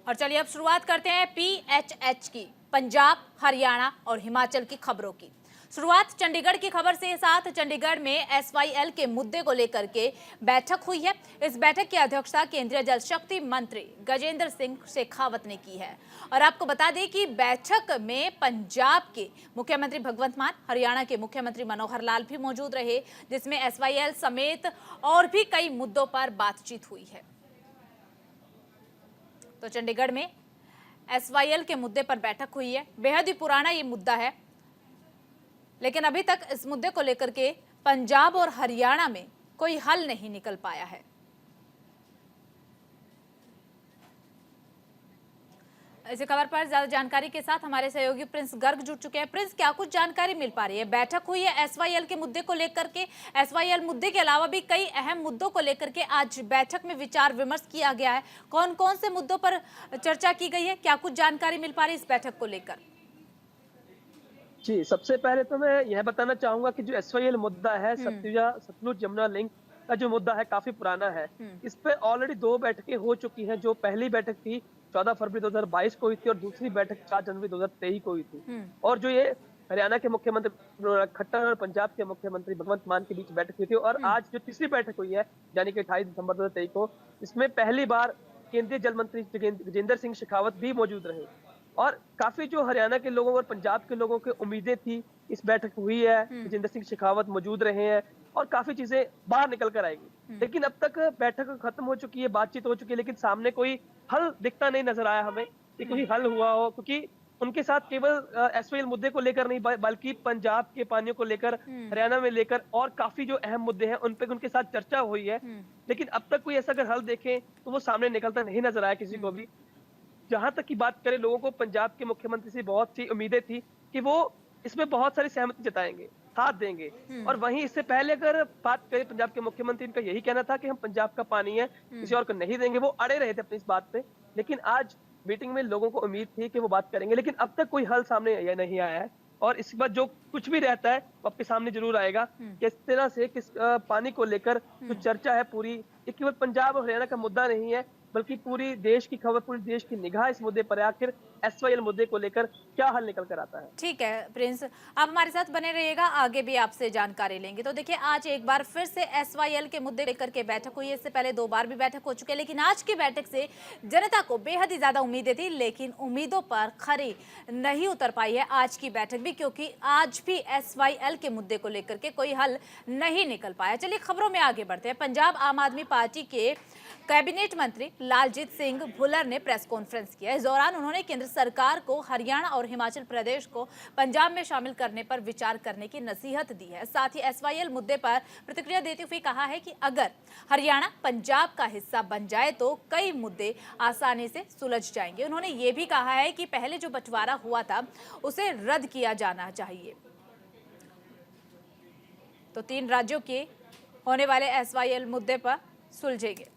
और चलिए अब शुरुआत करते हैं PHH की, पंजाब, हरियाणा और हिमाचल की खबरों की। शुरुआत चंडीगढ़ की खबर से साथ चंडीगढ़ में SYL के मुद्दे को लेकर के बैठक हुई है। इस बैठक की अध्यक्षता केंद्रीय जल शक्ति मंत्री गजेंद्र सिंह शेखावत ने की है। और आपको बता दें कि बैठक में पंजाब के मुख्यमंत्री भगवंत मान, हरियाणा के मुख्यमंत्री मनोहर लाल भी मौजूद रहे, जिसमें SYL समेत और भी कई मुद्दों पर बातचीत हुई है। तो चंडीगढ़ में SYL के मुद्दे पर बैठक हुई है। बेहद ही पुराना ये मुद्दा है, लेकिन अभी तक इस मुद्दे को लेकर के पंजाब और हरियाणा में कोई हल नहीं निकल पाया है। इसी खबर पर ज्यादा जानकारी के साथ हमारे सहयोगी प्रिंस गर्ग जुड़ चुके हैं। प्रिंस, क्या कुछ जानकारी मिल पा रही है? बैठक हुई है SYL के मुद्दे को लेकर के। SYL मुद्दे के अलावा भी कई अहम मुद्दों को लेकर के आज बैठक में विचार विमर्श किया गया है। कौन कौन से मुद्दों पर चर्चा की गई है? क्या कुछ जानकारी मिल पा रही है इस बैठक को लेकर? जी, सबसे पहले तो मैं यह बताना चाहूंगा कि जो SYL मुद्दा है, सतलुज यमुना लिंक का जो मुद्दा है, काफी पुराना है। इस पे ऑलरेडी 2 बैठकें हो चुकी हैं। जो पहली बैठक थी 14 फरवरी 2022 को हुई थी और दूसरी बैठक 4 जनवरी 2023 को हुई थी। और जो ये हरियाणा के मुख्यमंत्री मनोहर खट्टर और पंजाब के मुख्यमंत्री भगवंत मान के बीच बैठक हुई थी। और आज जो तीसरी बैठक हुई है, यानी कि 28 दिसंबर 2023 को, इसमें पहली बार केंद्रीय जल मंत्री गजेंद्र सिंह शेखावत भी मौजूद रहे। और काफी जो हरियाणा के लोगों और पंजाब के लोगों की उम्मीदें थी, इस बैठक हुई है, गजेंद्र सिंह शेखावत मौजूद रहे हैं और काफी चीजें बाहर निकल कर आएगी। लेकिन अब तक बैठक खत्म हो चुकी है, बातचीत हो चुकी है, लेकिन सामने कोई हल दिखता नहीं नजर आया हमें कि कोई हल हुआ हो। क्योंकि उनके साथ केवल SYL मुद्दे को लेकर नहीं, बल्कि पंजाब के पानियों को लेकर, हरियाणा में लेकर और काफी जो अहम मुद्दे हैं उन पे उनके साथ चर्चा हुई है। लेकिन अब तक कोई ऐसा अगर हल देखें तो वो सामने निकलता नहीं नजर आया किसी को भी। जहां तक की बात करें, लोगों को पंजाब के मुख्यमंत्री से बहुत सी उम्मीदें थी कि वो इसमें बहुत सारी सहमति जताएंगे, साथ देंगे। और वहीं इससे पहले अगर बात करें, पंजाब के मुख्यमंत्री, इनका यही कहना था कि हम पंजाब का पानी है, किसी और को नहीं देंगे। वो अड़े रहे थे अपनी इस बात पे। लेकिन आज मीटिंग में लोगों को उम्मीद थी कि वो बात करेंगे, लेकिन अब तक कोई हल सामने नहीं आया है। और इसके बाद जो कुछ भी रहता है वो आपके सामने जरूर आएगा। किस तरह से पानी को लेकर जो चर्चा है पूरी, ये केवल पंजाब और हरियाणा का मुद्दा नहीं है, बल्कि पूरी देश की खबर, पूरी देश की निगाह इस मुद्दे पर है। आखिर SYL मुद्दे को लेकर क्या हल निकल कर आता है। ठीक है प्रिंस, आप हमारे साथ बने रहिएगा, आगे भी आपसे जानकारी लेंगे। तो देखिए, आज एक बार फिर से SYL के मुद्दे लेकर के बैठक हुई है। इससे पहले 2 बार भी बैठक हो चुकी है, लेकिन आज की बैठक से जनता को बेहद ही ज्यादा उम्मीदें थी, लेकिन उम्मीदों पर खरी नहीं उतर पाई है आज की बैठक भी, क्योंकि आज भी SYL के मुद्दे को लेकर के कोई हल नहीं निकल पाया। चलिए खबरों में आगे बढ़ते हैं। पंजाब आम आदमी पार्टी के कैबिनेट मंत्री लालजीत सिंह भुल्लर ने प्रेस कॉन्फ्रेंस किया। इस दौरान उन्होंने केंद्र सरकार को हरियाणा और हिमाचल प्रदेश को पंजाब में शामिल करने पर विचार करने की नसीहत दी है। साथ ही SYL मुद्दे पर प्रतिक्रिया देते हुए कहा है कि अगर हरियाणा पंजाब का हिस्सा बन जाए तो कई मुद्दे आसानी से सुलझ जाएंगे। उन्होंने ये भी कहा है कि पहले जो बंटवारा हुआ था उसे रद्द किया जाना चाहिए। तो 3 राज्यों के होने वाले SYL मुद्दे पर सुलझेंगे।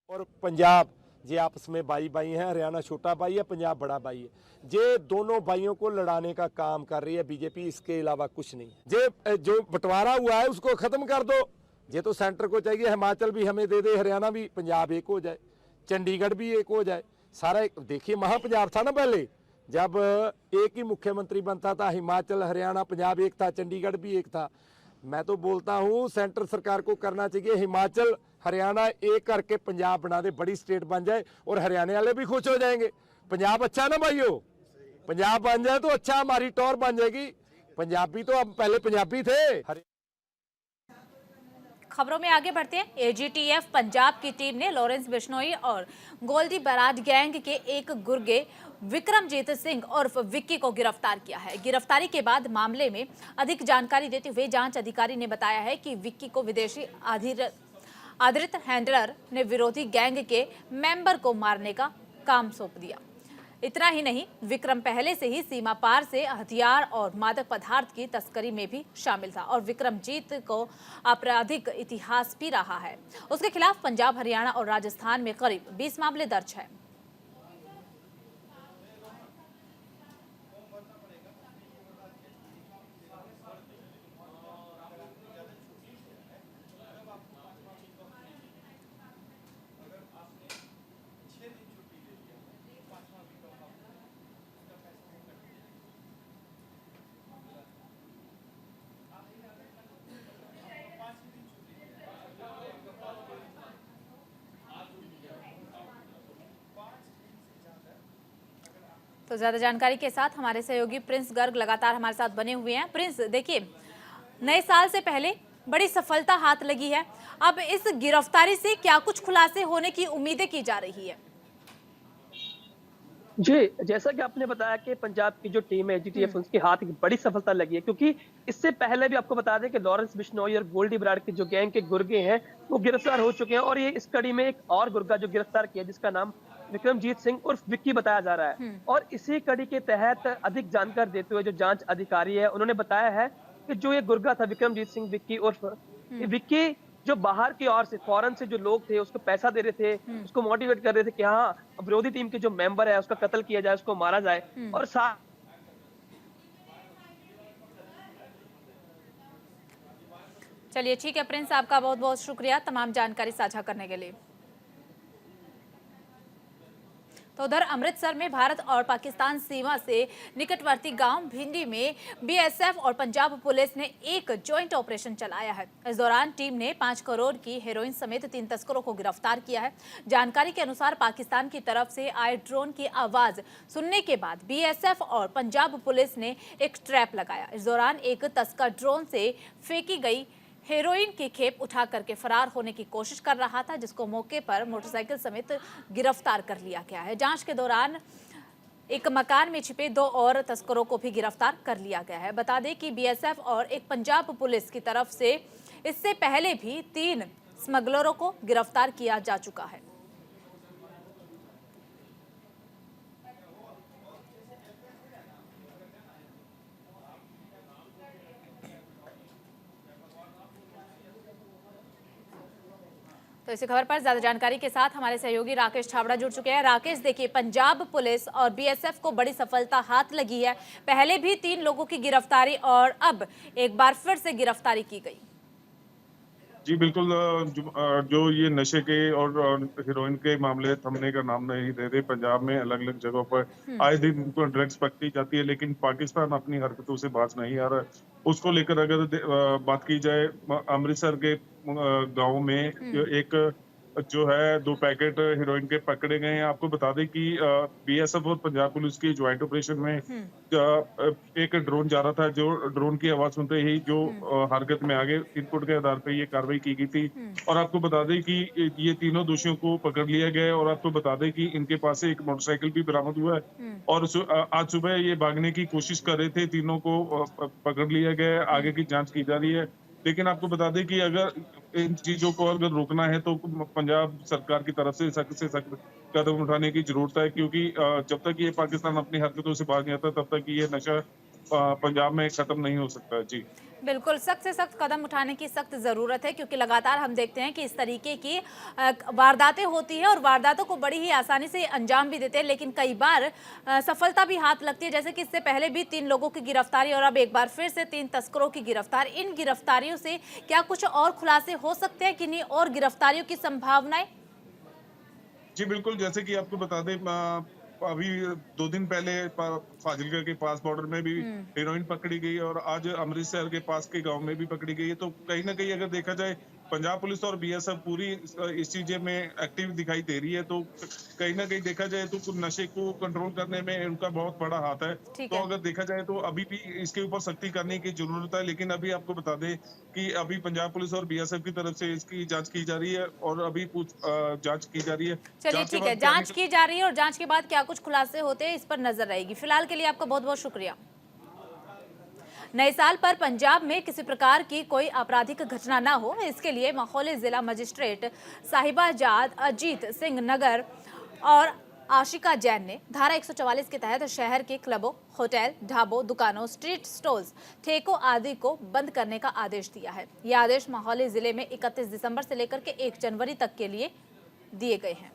और पंजाब ये आपस में भाई भाई हैं। हरियाणा छोटा भाई है, पंजाब बड़ा भाई है। ये दोनों भाइयों को लड़ाने का काम कर रही है बीजेपी, इसके अलावा कुछ नहीं। ये जो बंटवारा हुआ है उसको खत्म कर दो। ये तो सेंटर को चाहिए हिमाचल भी हमें दे दे, हरियाणा भी, पंजाब एक हो जाए, चंडीगढ़ भी एक हो जाए, सारा देखिए महापंजाब था ना पहले, जब एक ही मुख्यमंत्री बनता था, हिमाचल हरियाणा पंजाब एक था, चंडीगढ़ भी एक था। मैं तो बोलता हूँ सेंटर सरकार को करना चाहिए हिमाचल हरियाणा एक करके पंजाब बना दे, बड़ी स्टेट बन जाए और हरियाणा वाले भी खुश हो जाएंगे। पंजाब अच्छा ना भाइयों, पंजाब बन जाए तो अच्छा, हमारी टॉर बन जाएगी। पंजाबी तो अब पहले पंजाबी थे। खबरों में आगे बढ़ते हैं। AGTF पंजाब की टीम ने लॉरेंस बिश्नोई और गोल्डी बराड गैंग के एक गुर्गे विक्रमजीत सिंह उर्फ विक्की को गिरफ्तार किया है। गिरफ्तारी के बाद मामले में अधिक जानकारी देते हुए जांच अधिकारी ने बताया है कि विक्की को विदेशी आधारित हैंडलर ने विरोधी गैंग के मेंबर को मारने का काम सौंप दिया। इतना ही नहीं, विक्रम पहले से ही सीमा पार से हथियार और मादक पदार्थ की तस्करी में भी शामिल था और विक्रमजीत को आपराधिक इतिहास भी रहा है। उसके खिलाफ पंजाब, हरियाणा और राजस्थान में करीब 20 मामले दर्ज हैं। तो ज्यादा जानकारी के साथ हमारे सहयोगी प्रिंस गर्ग लगातार हमारे साथ बने हुए हैं। प्रिंस, देखिए, नए साल से पहले बड़ी सफलता हाथ लगी है। अब इस गिरफ्तारी से क्या कुछ खुलासे होने की उम्मीदें की जा रही है? जी, जैसा कि आपने बताया कि पंजाब की जो टीम है एजीटीएफ उसके हाथ एक बड़ी सफलता लगी है, क्योंकि इससे पहले भी आपको बता दें कि लॉरेंस बिश्नोई और गोल्डी बराड़ के जो गैंग के गुर्गे हैं वो गिरफ्तार हो चुके हैं, और ये इस कड़ी में एक और गुर्गा जो गिरफ्तार किया जिसका नाम विक्रमजीत सिंह उर्फ विक्की बताया जा रहा है। और इसी कड़ी के तहत अधिक जानकारी देते हुए जो जांच अधिकारी है उन्होंने बताया है कि जो ये गुर्गा था विक्रमजीत सिंह विक्की उर्फ ये विक्की, जो बाहर की ओर से फॉरेन से जो लोग थे उसको पैसा दे रहे थे, उसको मोटिवेट कर रहे थे कि हाँ विरोधी टीम के जो मेंबर है उसका कत्ल किया जाए, उसको मारा जाए, और साथ चलिए, ठीक है प्रिंस, आपका बहुत बहुत शुक्रिया तमाम जानकारी साझा करने के लिए। तो उधर अमृतसर में भारत और पाकिस्तान सीमा से निकटवर्ती गांव भिंडी में बीएसएफ और पंजाब पुलिस ने एक ज्वाइंट ऑपरेशन चलाया है। इस दौरान टीम ने 5 करोड़ की हेरोइन समेत 3 तस्करों को गिरफ्तार किया है। जानकारी के अनुसार पाकिस्तान की तरफ से आए ड्रोन की आवाज सुनने के बाद बीएसएफ और पंजाब पुलिस ने एक ट्रैप लगाया। इस दौरान एक तस्कर ड्रोन से फेंकी गई हेरोइन की खेप उठा करके फरार होने की कोशिश कर रहा था, जिसको मौके पर मोटरसाइकिल समेत गिरफ्तार कर लिया गया है। जांच के दौरान एक मकान में छिपे 2 और तस्करों को भी गिरफ्तार कर लिया गया है। बता दें कि बीएसएफ और एक पंजाब पुलिस की तरफ से इससे पहले भी 3 स्मगलरों को गिरफ्तार किया जा चुका है। तो इसी खबर पर ज्यादा जानकारी के साथ हमारे सहयोगी राकेश छाबड़ा जुड़ चुके हैं। राकेश, देखिए, पंजाब पुलिस और बीएसएफ को बड़ी सफलता हाथ लगी है। पहले भी 3 लोगों की गिरफ्तारी और अब एक बार फिर से गिरफ्तारी की गई। जी बिल्कुल, जो ये नशे के और हीरोइन के मामले थमने का नाम नहीं दे रहे। पंजाब में अलग अलग जगहों पर आए दिन उनको ड्रग्स पकड़ी जाती है, लेकिन पाकिस्तान अपनी हरकतों से बाज नहीं आ रहा है। उसको लेकर अगर बात की जाए, अमृतसर के गांव में एक जो है 2 पैकेट हीरोइन के पकड़े गए हैं। आपको बता दें कि बीएसएफ और पंजाब पुलिस की ज्वाइंट ऑपरेशन में एक ड्रोन जा रहा था, जो ड्रोन की आवाज सुनते ही जो हरकत में आगे इनपुट के आधार पर ये कार्रवाई की गई थी। और आपको बता दें कि ये तीनों दोषियों को पकड़ लिया गया है, और आपको बता दें कि इनके पास से एक मोटरसाइकिल भी बरामद हुआ है, और आज सुबह ये भागने की कोशिश कर रहे थे। तीनों को पकड़ लिया गया है, आगे की जांच की जा रही है। लेकिन आपको बता दें कि अगर इन चीजों को अगर रोकना है तो पंजाब सरकार की तरफ से सख्त कदम उठाने की जरूरत है, क्योंकि जब तक ये पाकिस्तान अपनी हरकतों से बाज नहीं आता तब तक ये नशा पंजाब में खत्म नहीं हो सकता। जी बिल्कुल, सख्त से सख्त कदम उठाने की सख्त जरूरत है, क्योंकि लगातार हम देखते हैं कि इस तरीके की वारदातें होती है और वारदातों को बड़ी ही आसानी से अंजाम भी देते हैं, लेकिन कई बार सफलता भी हाथ लगती है। जैसे कि इससे पहले भी 3 लोगों की गिरफ्तारी और अब एक बार फिर से 3 तस्करों की गिरफ्तारी। इन गिरफ्तारियों से क्या कुछ और खुलासे हो सकते हैं, किन्हीं और गिरफ्तारियों की संभावनाएं? जी बिल्कुल, जैसे कि आपको बता दें, अभी 2 दिन पहले फाजिलका के पास बॉर्डर में भी हेरोइन पकड़ी गई, और आज अमृतसर के पास के गांव में भी पकड़ी गई है। तो कहीं ना कहीं अगर देखा जाए, पंजाब पुलिस और बीएसएफ पूरी इस चीज में एक्टिव दिखाई दे रही है। तो कहीं ना कहीं देखा जाए तो नशे को कंट्रोल करने में उनका बहुत बड़ा हाथ है। तो अगर देखा जाए तो अभी भी इसके ऊपर सख्ती करने की जरूरत है। लेकिन अभी आपको बता दें कि अभी पंजाब पुलिस और बीएसएफ की तरफ से इसकी जांच की जा रही है, और अभी जांच की जा रही है। चलिए, ठीक है, जांच की जा रही है और जांच के बाद क्या कुछ खुलासे होते हैं इस पर नजर रहेगी। फिलहाल के लिए आपका बहुत बहुत शुक्रिया। नए साल पर पंजाब में किसी प्रकार की कोई आपराधिक घटना न हो, इसके लिए माहौली जिला मजिस्ट्रेट साहिबाजाद अजीत सिंह नगर और आशिका जैन ने धारा 144 के तहत शहर के क्लबों, होटल, ढाबों, दुकानों, स्ट्रीट स्टॉल्स, ठेकों आदि को बंद करने का आदेश दिया है। यह आदेश माहौली जिले में 31 दिसंबर से लेकर के 1 जनवरी तक के लिए दिए गए हैं।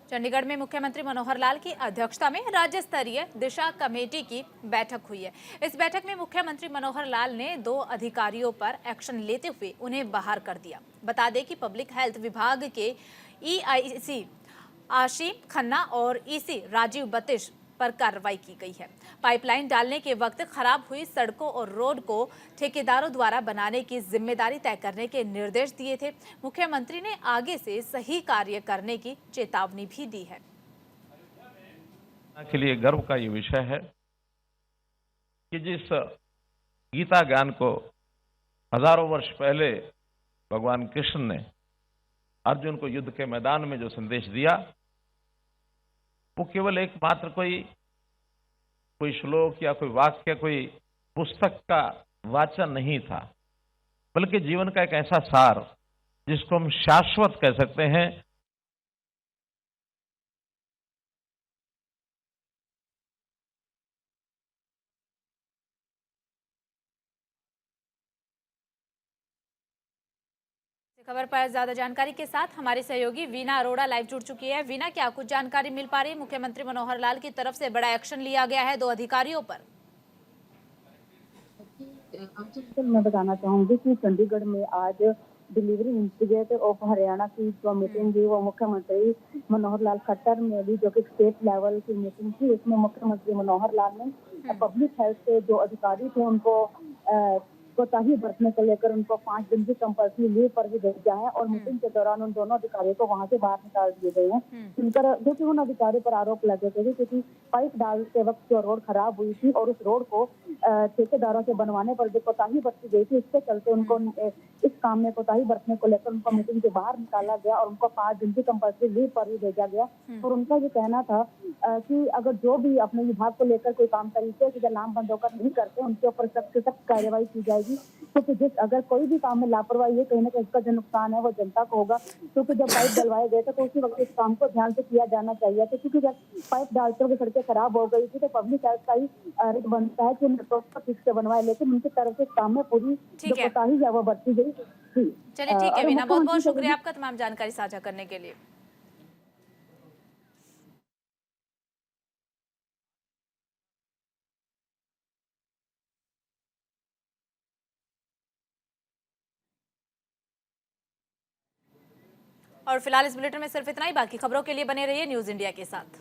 चंडीगढ़ में मुख्यमंत्री मनोहर लाल की अध्यक्षता में राज्य स्तरीय दिशा कमेटी की बैठक हुई है। इस बैठक में मुख्यमंत्री मनोहर लाल ने 2 अधिकारियों पर एक्शन लेते हुए उन्हें बाहर कर दिया। बता दें कि पब्लिक हेल्थ विभाग के ईआईसी आशीम खन्ना और ईसी राजीव बतिश पर कार्रवाई की गई है। पाइपलाइन डालने के वक्त खराब हुई सड़कों और रोड को ठेकेदारों द्वारा बनाने की जिम्मेदारी तय करने के निर्देश दिए थे। मुख्यमंत्री ने आगे से सही कार्य करने की चेतावनी भी दी है। के लिए गर्व का ये विषय है कि जिस गीता ज्ञान को हजारों वर्ष पहले भगवान कृष्ण ने अर्जुन को युद्ध के मैदान में जो संदेश दिया, वो केवल एक मात्र कोई श्लोक या कोई वाक्य, कोई पुस्तक का वाचन नहीं था, बल्कि जीवन का एक ऐसा सार जिसको हम शाश्वत कह सकते हैं। खबर पर ज्यादा जानकारी के साथ हमारी सहयोगी वीना अरोड़ा लाइव जुड़ चुकी है। वीना, क्या कुछ जानकारी मिल पा रही है? मुख्यमंत्री मनोहर लाल की तरफ से बड़ा एक्शन लिया गया है 2 अधिकारियों पर। मैं बताना चाहूंगी कि चंडीगढ़ में आज डिलीवरी इंस्टीट्यूट ऑफ हरियाणा की जो मीटिंग हुई वो मुख्यमंत्री मनोहर लाल खट्टर में भी, जो कि स्टेट लेवल की मीटिंग थी, उसमें मुख्यमंत्री मनोहर लाल ने पब्लिक हेल्थ के जो अधिकारी थे उनको कोताही बरतने को लेकर उनको 5 दिन की कंपल्सरी लीव पर भी भेजा है और मीटिंग के दौरान उन दोनों अधिकारियों को वहां से बाहर निकाल दिए गए हैं। जिनकर जो कि उन अधिकारियों पर आरोप लगे थे क्योंकि पाइप डालते वक्त जो रोड खराब हुई थी और उस रोड को ठेकेदारों से बनवाने पर जो कोताही बरती गई थी, इसके चलते उनको इस काम में कोताही बरतने को लेकर उनको मीटिंग से बाहर निकाला गया और उनको 5 दिन की कंपल्सरी लीव पर भी भेजा गया। और उनका ये कहना था कि अगर जो भी अपने विभाग को लेकर कोई काम तरीके से लामबंद होकर नहीं करते, उनके ऊपर सख्त से सख्त कार्रवाई की जाएगी। क्योंकि अगर कोई भी काम में लापरवाही है, कहीं ना कहीं इसका जो नुकसान है वो जनता को होगा। क्योंकि जब पाइप डलवाए गए थे तो उसी वक्त इस काम को ध्यान से किया जाना चाहिए था, क्योंकि जब पाइप डालते हुए सड़कें खराब हो गई थी तो पब्लिक हेल्थ का ही रिट बनता है कि उन्हें ठीक से बनवाए, लेकिन उनकी तरफ से इस काम में पूरी जो कोताही है वो बरती गई। चलिए ठीक है वीना, बहुत बहुत शुक्रिया आपका तमाम जानकारी साझा करने के लिए। और फिलहाल इस बुलेटिन में सिर्फ इतना ही। बाकी खबरों के लिए बने रहिए न्यूज़ इंडिया के साथ।